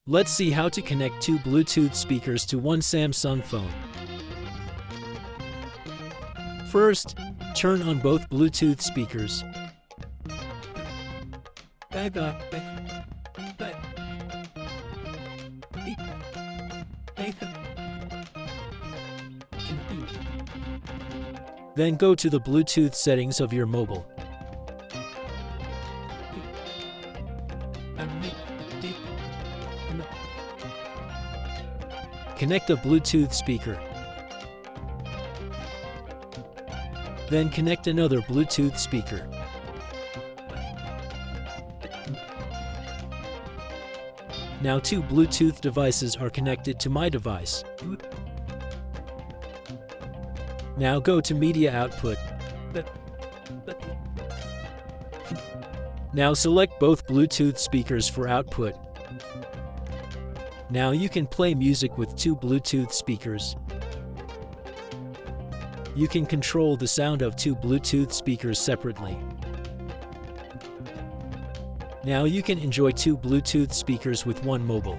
Let's see how to connect two Bluetooth speakers to one Samsung phone. First, turn on both Bluetooth speakers. Then go to the Bluetooth settings of your mobile. Connect a Bluetooth speaker. Then connect another Bluetooth speaker. Now two Bluetooth devices are connected to my device. Now go to Media Output. Now select both Bluetooth speakers for output. Now you can play music with two Bluetooth speakers. You can control the sound of two Bluetooth speakers separately. Now you can enjoy two Bluetooth speakers with one mobile.